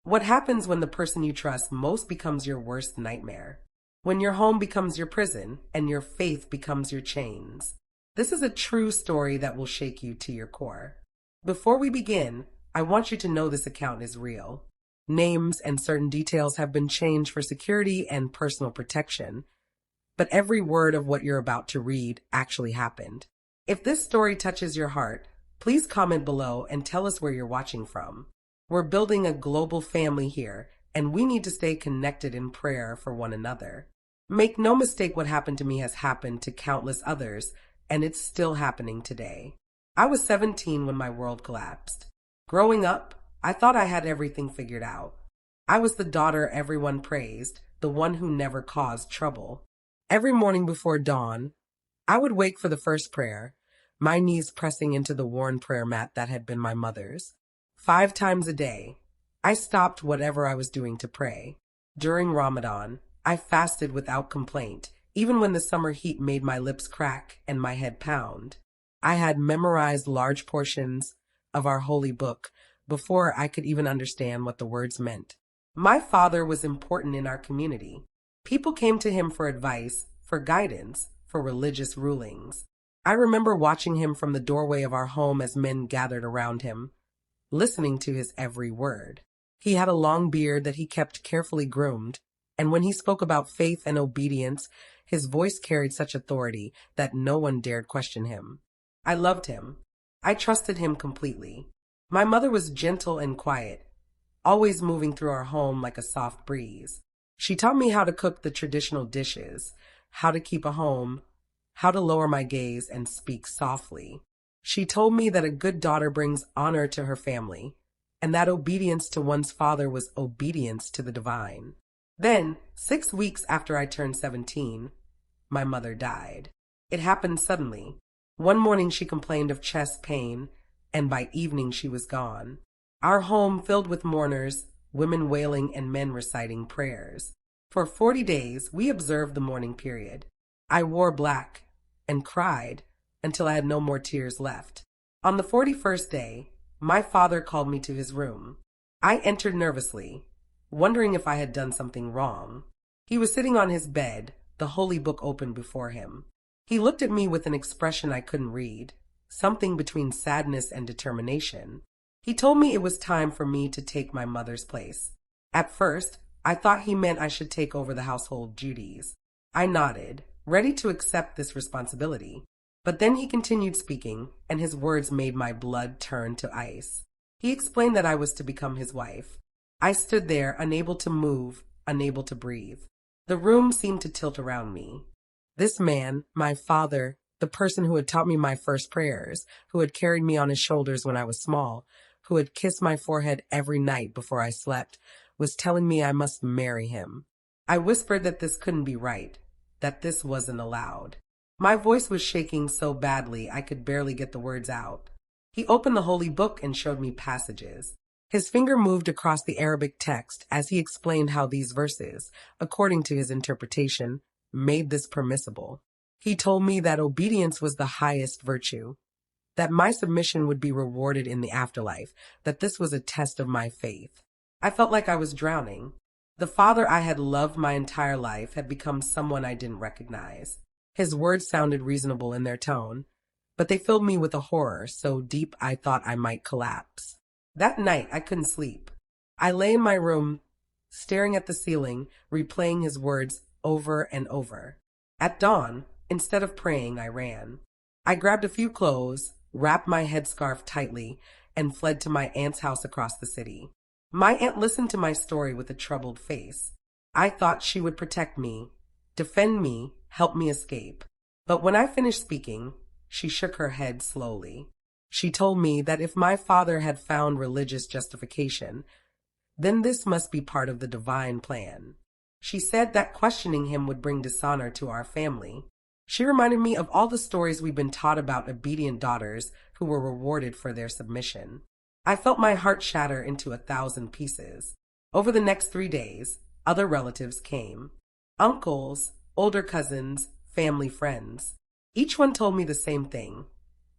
What happens when the person you trust most becomes your worst nightmare? When your home becomes your prison and your faith becomes your chains? This is a true story that will shake you to your core. Before we begin, I want you to know this account is real. Names and certain details have been changed for security and personal protection, but every word of what you're about to read actually happened. If this story touches your heart, please comment below and tell us where you're watching from. We're building a global family here, and we need to stay connected in prayer for one another. Make no mistake, what happened to me has happened to countless others, and it's still happening today. I was 17 when my world collapsed. Growing up, I thought I had everything figured out. I was the daughter everyone praised, the one who never caused trouble. Every morning before dawn, I would wake for the first prayer, my knees pressing into the worn prayer mat that had been my mother's. 5 times a day, I stopped whatever I was doing to pray. During Ramadan, I fasted without complaint, even when the summer heat made my lips crack and my head pound. I had memorized large portions of our holy book before I could even understand what the words meant. My father was important in our community. People came to him for advice, for guidance, for religious rulings. I remember watching him from the doorway of our home as men gathered around him, listening to his every word. He had a long beard that he kept carefully groomed, and when he spoke about faith and obedience, his voice carried such authority that no one dared question him. I loved him. I trusted him completely. My mother was gentle and quiet, always moving through our home like a soft breeze. She taught me how to cook the traditional dishes, how to keep a home, how to lower my gaze and speak softly. She told me that a good daughter brings honor to her family, and that obedience to one's father was obedience to the divine. Then, 6 weeks after I turned 17, my mother died. It happened suddenly. One morning she complained of chest pain, and by evening she was gone. Our home filled with mourners, women wailing and men reciting prayers. For 40 days, we observed the mourning period. I wore black and cried until I had no more tears left. On the 41st day, my father called me to his room. I entered nervously, wondering if I had done something wrong. He was sitting on his bed, the holy book open before him. He looked at me with an expression I couldn't read, something between sadness and determination. He told me it was time for me to take my mother's place. At first, I thought he meant I should take over the household duties. I nodded, ready to accept this responsibility. But then he continued speaking, and his words made my blood turn to ice. He explained that I was to become his wife. I stood there, unable to move, unable to breathe. The room seemed to tilt around me. This man, my father, the person who had taught me my first prayers, who had carried me on his shoulders when I was small, who had kissed my forehead every night before I slept, was telling me I must marry him. I whispered that this couldn't be right, that this wasn't allowed. My voice was shaking so badly I could barely get the words out. He opened the holy book and showed me passages. His finger moved across the Arabic text as he explained how these verses, according to his interpretation, made this permissible. He told me that obedience was the highest virtue, that my submission would be rewarded in the afterlife, that this was a test of my faith. I felt like I was drowning. The father I had loved my entire life had become someone I didn't recognize. His words sounded reasonable in their tone, but they filled me with a horror so deep I thought I might collapse. That night, I couldn't sleep. I lay in my room, staring at the ceiling, replaying his words over and over. At dawn, instead of praying, I ran. I grabbed a few clothes, wrapped my headscarf tightly, and fled to my aunt's house across the city. My aunt listened to my story with a troubled face. I thought she would protect me, defend me, help me escape. But when I finished speaking, she shook her head slowly. She told me that if my father had found religious justification, then this must be part of the divine plan. She said that questioning him would bring dishonor to our family. She reminded me of all the stories we've been taught about obedient daughters who were rewarded for their submission. I felt my heart shatter into 1,000 pieces. Over the next 3 days, other relatives came. Uncles, older cousins, family friends. Each one told me the same thing: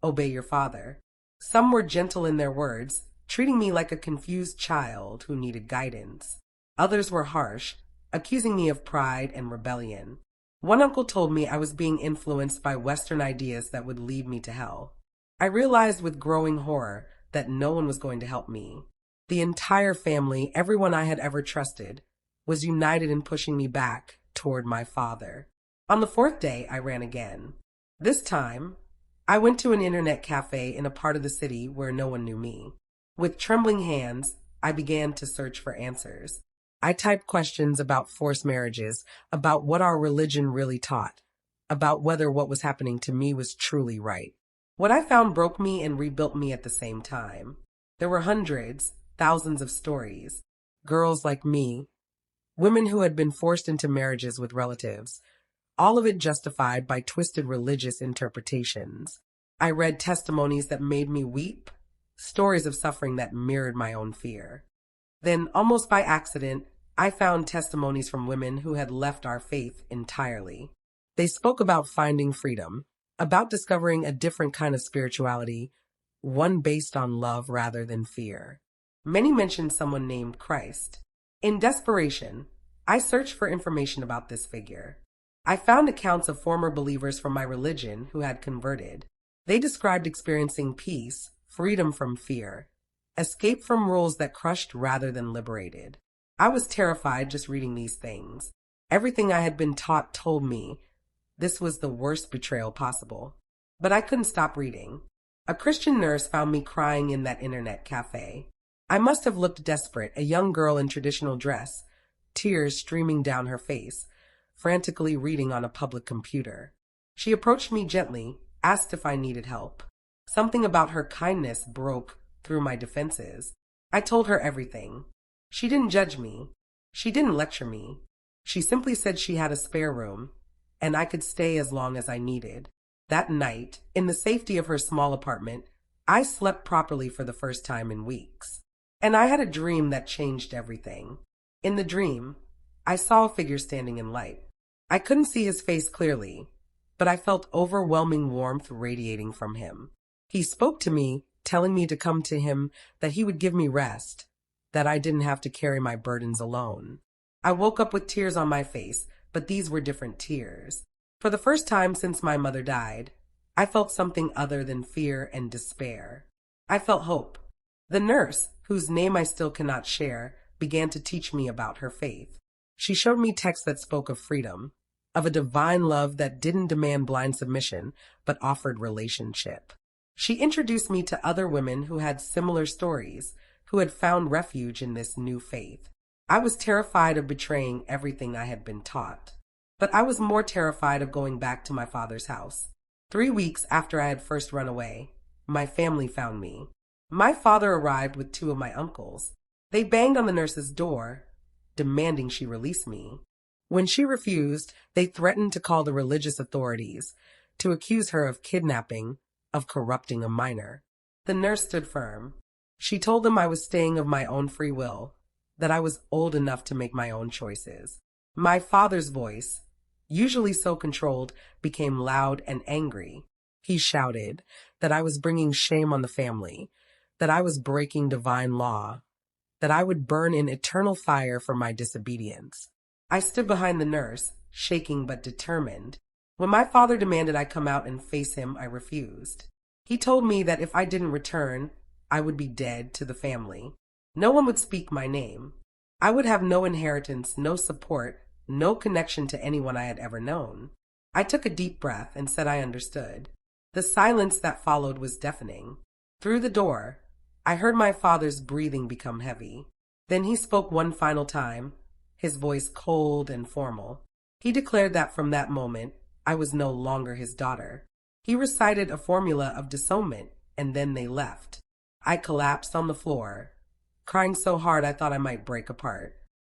obey your father. Some were gentle in their words, treating me like a confused child who needed guidance. Others were harsh, accusing me of pride and rebellion. One uncle told me I was being influenced by Western ideas that would lead me to hell. I realized with growing horror that no one was going to help me. The entire family, everyone I had ever trusted, was united in pushing me back toward my father. On the fourth day, I ran again. This time, I went to an internet cafe in a part of the city where no one knew me. With trembling hands, I began to search for answers. I typed questions about forced marriages, about what our religion really taught, about whether what was happening to me was truly right. What I found broke me and rebuilt me at the same time. There were hundreds, thousands of stories. Girls like me, women who had been forced into marriages with relatives, all of it justified by twisted religious interpretations. I read testimonies that made me weep, stories of suffering that mirrored my own fear. Then, almost by accident, I found testimonies from women who had left our faith entirely. They spoke about finding freedom, about discovering a different kind of spirituality, one based on love rather than fear. Many mentioned someone named Christ. In desperation, I searched for information about this figure. I found accounts of former believers from my religion who had converted. They described experiencing peace, freedom from fear, escape from rules that crushed rather than liberated. I was terrified just reading these things. Everything I had been taught told me this was the worst betrayal possible. But I couldn't stop reading. A Christian nurse found me crying in that internet cafe. I must have looked desperate, a young girl in traditional dress, tears streaming down her face, frantically reading on a public computer. She approached me gently, asked if I needed help. Something about her kindness broke through my defenses. I told her everything. She didn't judge me. She didn't lecture me. She simply said she had a spare room, and I could stay as long as I needed. That night, in the safety of her small apartment, I slept properly for the first time in weeks. And I had a dream that changed everything. In the dream, I saw a figure standing in light. I couldn't see his face clearly, but I felt overwhelming warmth radiating from him. He spoke to me, telling me to come to him, that he would give me rest, that I didn't have to carry my burdens alone. I woke up with tears on my face, but these were different tears. For the first time since my mother died, I felt something other than fear and despair. I felt hope. The nurse, whose name I still cannot share, began to teach me about her faith. She showed me texts that spoke of freedom, of a divine love that didn't demand blind submission, but offered relationship. She introduced me to other women who had similar stories, who had found refuge in this new faith. I was terrified of betraying everything I had been taught, but I was more terrified of going back to my father's house. 3 weeks after I had first run away, my family found me. My father arrived with 2 of my uncles. They banged on the nurse's door, demanding she release me. When she refused, they threatened to call the religious authorities, to accuse her of kidnapping, of corrupting a minor. The nurse stood firm. She told them I was staying of my own free will, that I was old enough to make my own choices. My father's voice, usually so controlled, became loud and angry. He shouted that I was bringing shame on the family, that I was breaking divine law, that I would burn in eternal fire for my disobedience. I stood behind the nurse, shaking but determined. When my father demanded I come out and face him, I refused. He told me that if I didn't return, I would be dead to the family. No one would speak my name. I would have no inheritance, no support, no connection to anyone I had ever known. I took a deep breath and said I understood. The silence that followed was deafening. Through the door, I heard my father's breathing become heavy. Then he spoke one final time, his voice cold and formal. He declared that from that moment, I was no longer his daughter. He recited a formula of disownment, and then they left. I collapsed on the floor, crying so hard I thought I might break apart.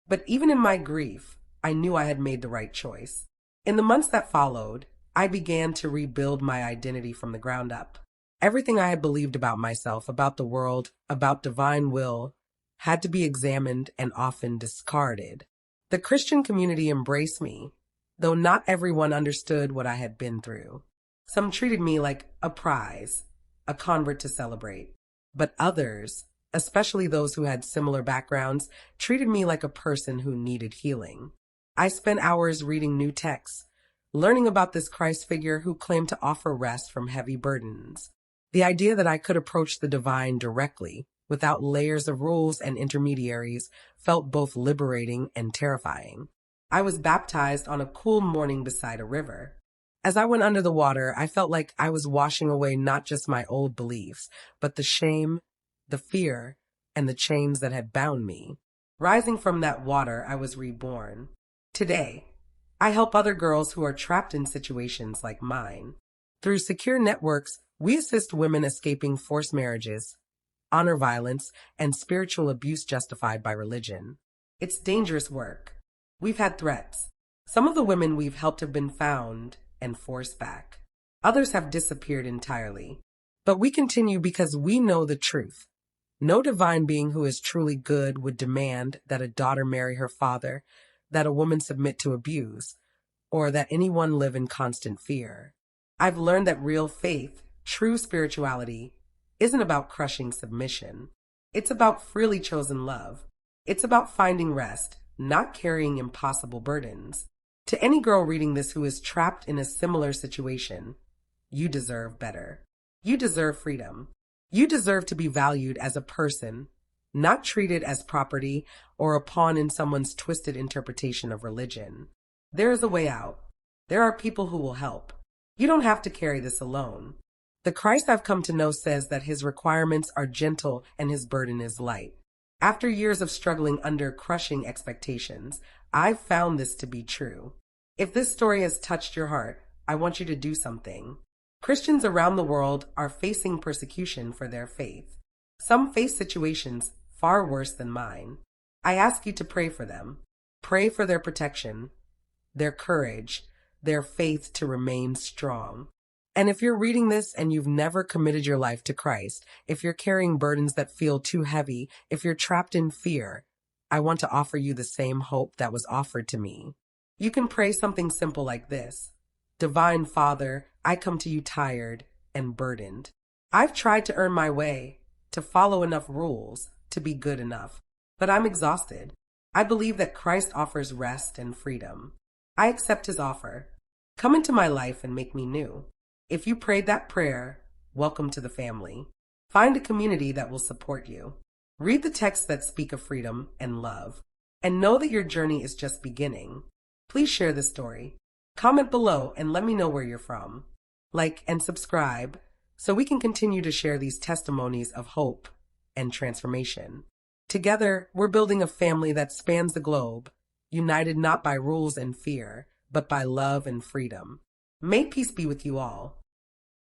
But even in my grief, I knew I had made the right choice. In the months that followed, I began to rebuild my identity from the ground up. Everything I had believed about myself, about the world, about divine will, had to be examined and often discarded. The Christian community embraced me, though not everyone understood what I had been through. Some treated me like a prize, a convert to celebrate, but others especially those who had similar backgrounds, treated me like a person who needed healing. I spent hours reading new texts, learning about this Christ figure who claimed to offer rest from heavy burdens. The idea that I could approach the divine directly, without layers of rules and intermediaries, felt both liberating and terrifying. I was baptized on a cool morning beside a river. As I went under the water, I felt like I was washing away not just my old beliefs, but the shame, the fear, and the chains that had bound me. Rising from that water, I was reborn. Today, I help other girls who are trapped in situations like mine. Through secure networks, we assist women escaping forced marriages, honor violence, and spiritual abuse justified by religion. It's dangerous work. We've had threats. Some of the women we've helped have been found and forced back. Others have disappeared entirely. But we continue because we know the truth. No divine being who is truly good would demand that a daughter marry her father, that a woman submit to abuse, or that anyone live in constant fear. I've learned that real faith, true spirituality, isn't about crushing submission. It's about freely chosen love. It's about finding rest, not carrying impossible burdens. To any girl reading this who is trapped in a similar situation, you deserve better. You deserve freedom. You deserve to be valued as a person, not treated as property or a pawn in someone's twisted interpretation of religion. There is a way out. There are people who will help. You don't have to carry this alone. The Christ I've come to know says that his requirements are gentle and his burden is light. After years of struggling under crushing expectations, I've found this to be true. If this story has touched your heart, I want you to do something. Christians around the world are facing persecution for their faith. Some face situations far worse than mine. I ask you to pray for them. Pray for their protection, their courage, their faith to remain strong. And if you're reading this and you've never committed your life to Christ, if you're carrying burdens that feel too heavy, if you're trapped in fear, I want to offer you the same hope that was offered to me. You can pray something simple like this. Divine Father, I come to you tired and burdened. I've tried to earn my way, to follow enough rules, to be good enough, but I'm exhausted. I believe that Christ offers rest and freedom. I accept his offer. Come into my life and make me new. If you prayed that prayer, welcome to the family. Find a community that will support you. Read the texts that speak of freedom and love, and know that your journey is just beginning. Please share this story. Comment below and let me know where you're from. Like and subscribe so we can continue to share these testimonies of hope and transformation. Together, we're building a family that spans the globe, united not by rules and fear, but by love and freedom. May peace be with you all.